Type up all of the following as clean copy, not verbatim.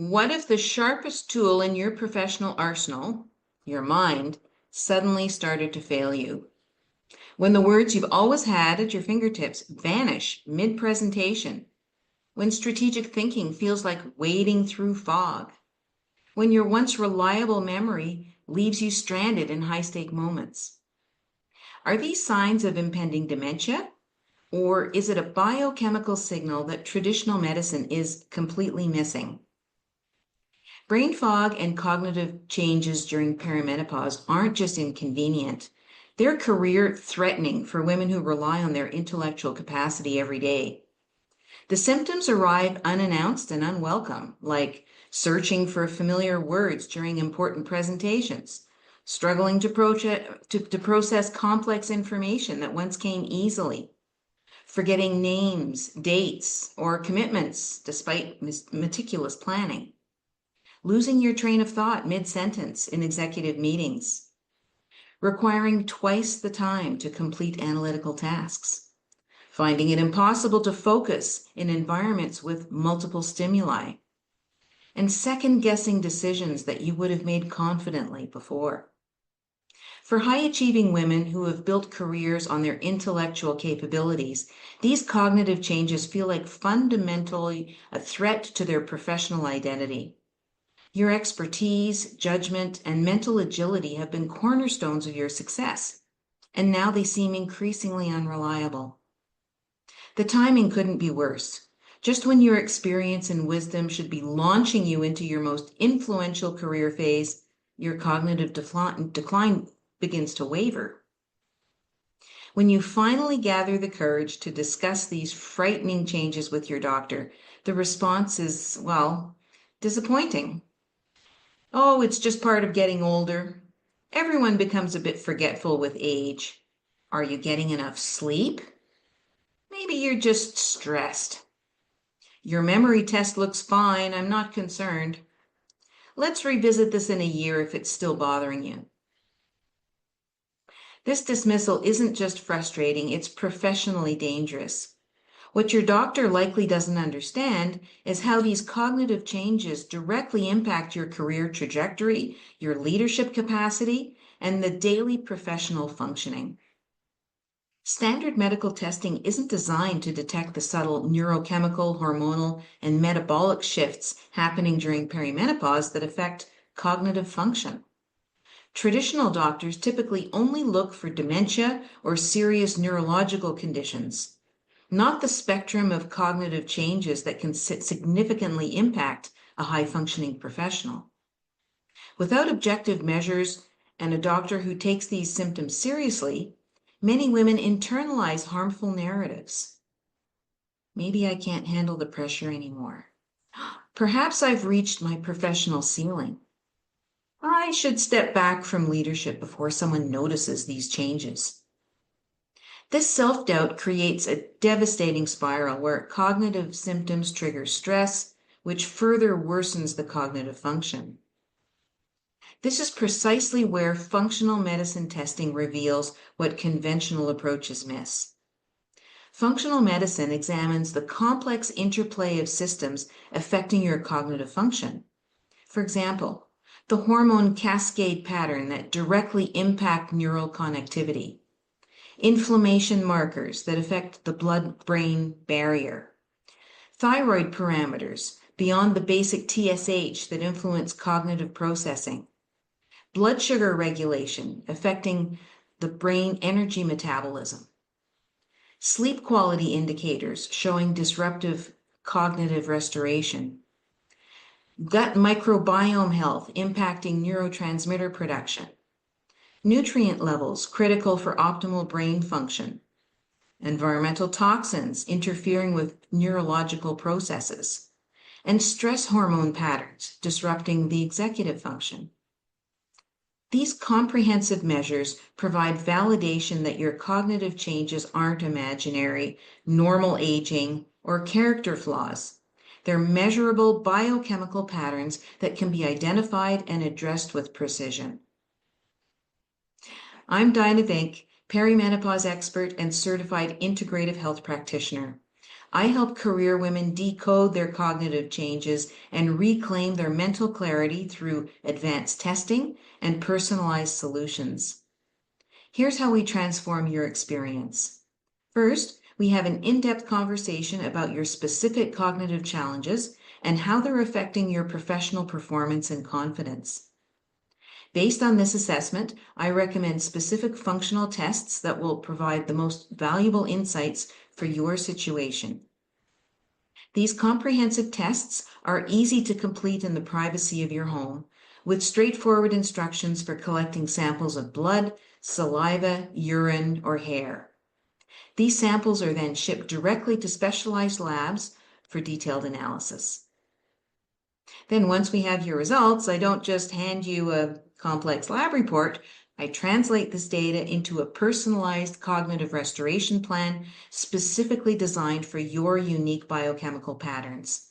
What if the sharpest tool in your professional arsenal, your mind, suddenly started to fail you? When the words you've always had at your fingertips vanish mid-presentation, when strategic thinking feels like wading through fog, when your once reliable memory leaves you stranded in high-stake moments. Are these signs of impending dementia, or is it a biochemical signal that traditional medicine is completely missing? Brain fog and cognitive changes during perimenopause aren't just inconvenient, they're career threatening for women who rely on their intellectual capacity every day. The symptoms arrive unannounced and unwelcome, like searching for familiar words during important presentations, struggling to process complex information that once came easily, forgetting names, dates, or commitments despite meticulous planning, losing your train of thought mid-sentence in executive meetings, requiring twice the time to complete analytical tasks, finding it impossible to focus in environments with multiple stimuli, and second-guessing decisions that you would have made confidently before. For high-achieving women who have built careers on their intellectual capabilities, these cognitive changes feel like fundamentally a threat to their professional identity. Your expertise, judgment, and mental agility have been cornerstones of your success, and now they seem increasingly unreliable. The timing couldn't be worse. Just when your experience and wisdom should be launching you into your most influential career phase, your cognitive decline begins to waver. When you finally gather the courage to discuss these frightening changes with your doctor, the response is, well, disappointing. Oh, it's just part of getting older. Everyone becomes a bit forgetful with age. Are you getting enough sleep? Maybe you're just stressed. Your memory test looks fine. I'm not concerned. Let's revisit this in a year if it's still bothering you. This dismissal isn't just frustrating, it's professionally dangerous. What your doctor likely doesn't understand is how these cognitive changes directly impact your career trajectory, your leadership capacity, and the daily professional functioning. Standard medical testing isn't designed to detect the subtle neurochemical, hormonal, and metabolic shifts happening during perimenopause that affect cognitive function. Traditional doctors typically only look for dementia or serious neurological conditions, not the spectrum of cognitive changes that can significantly impact a high-functioning professional. Without objective measures and a doctor who takes these symptoms seriously, many women internalize harmful narratives. Maybe I can't handle the pressure anymore. Perhaps I've reached my professional ceiling. I should step back from leadership before someone notices these changes. This self-doubt creates a devastating spiral where cognitive symptoms trigger stress, which further worsens the cognitive function. This is precisely where functional medicine testing reveals what conventional approaches miss. Functional medicine examines the complex interplay of systems affecting your cognitive function. For example, the hormone cascade pattern that directly impact neural connectivity, inflammation markers that affect the blood-brain barrier, thyroid parameters beyond the basic TSH that influence cognitive processing, blood sugar regulation affecting the brain energy metabolism, sleep quality indicators showing disruptive cognitive restoration, gut microbiome health impacting neurotransmitter production, nutrient levels critical for optimal brain function, environmental toxins interfering with neurological processes, and stress hormone patterns disrupting the executive function. These comprehensive measures provide validation that your cognitive changes aren't imaginary, normal aging, or character flaws. They're measurable biochemical patterns that can be identified and addressed with precision. I'm Dinah Vink, perimenopause expert and certified integrative health practitioner. I help career women decode their cognitive changes and reclaim their mental clarity through advanced testing and personalized solutions. Here's how we transform your experience. First, we have an in-depth conversation about your specific cognitive challenges and how they're affecting your professional performance and confidence. Based on this assessment, I recommend specific functional tests that will provide the most valuable insights for your situation. These comprehensive tests are easy to complete in the privacy of your home, with straightforward instructions for collecting samples of blood, saliva, urine, or hair. These samples are then shipped directly to specialized labs for detailed analysis. Then once we have your results, I don't just hand you a complex lab report. I translate this data into a personalized cognitive restoration plan specifically designed for your unique biochemical patterns.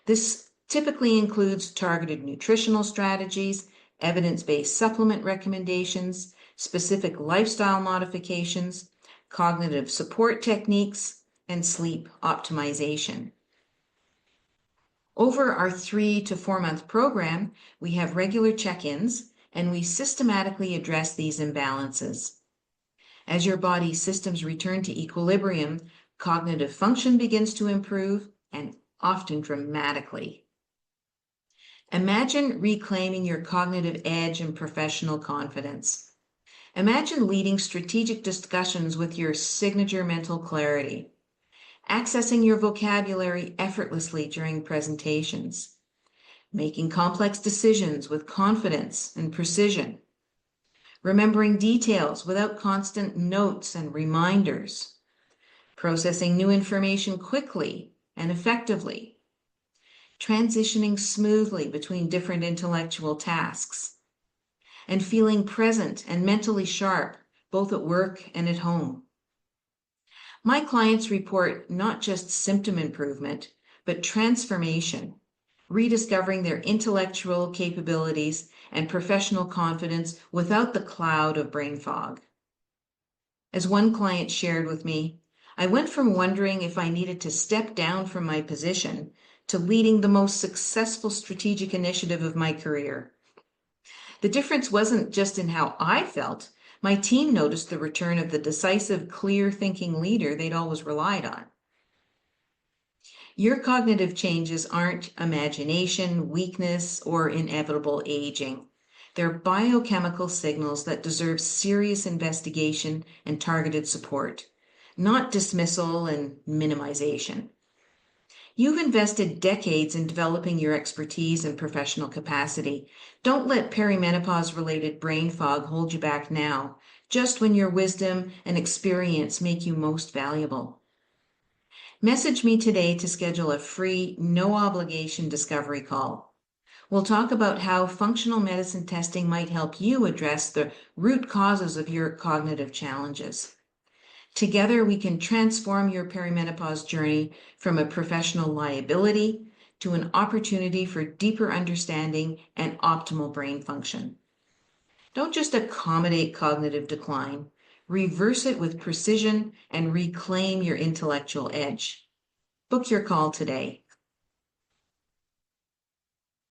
This typically includes targeted nutritional strategies, evidence-based supplement recommendations, specific lifestyle modifications, cognitive support techniques, and sleep optimization. Over our 3 to 4 month program, we have regular check-ins and we systematically address these imbalances. As your body's systems return to equilibrium, cognitive function begins to improve, and often dramatically. Imagine reclaiming your cognitive edge and professional confidence. Imagine leading strategic discussions with your signature mental clarity, accessing your vocabulary effortlessly during presentations, making complex decisions with confidence and precision, remembering details without constant notes and reminders, processing new information quickly and effectively, transitioning smoothly between different intellectual tasks, and feeling present and mentally sharp both at work and at home. My clients report not just symptom improvement, but transformation, rediscovering their intellectual capabilities and professional confidence without the cloud of brain fog. As one client shared with me, I went from wondering if I needed to step down from my position to leading the most successful strategic initiative of my career. The difference wasn't just in how I felt. My team noticed the return of the decisive, clear-thinking leader they'd always relied on. Your cognitive changes aren't imagination, weakness, or inevitable aging. They're biochemical signals that deserve serious investigation and targeted support, not dismissal and minimization. You've invested decades in developing your expertise and professional capacity. Don't let perimenopause-related brain fog hold you back now, just when your wisdom and experience make you most valuable. Message me today to schedule a free, no-obligation discovery call. We'll talk about how functional medicine testing might help you address the root causes of your cognitive challenges. Together, we can transform your perimenopause journey from a professional liability to an opportunity for deeper understanding and optimal brain function. Don't just accommodate cognitive decline, reverse it with precision and reclaim your intellectual edge. Book your call today.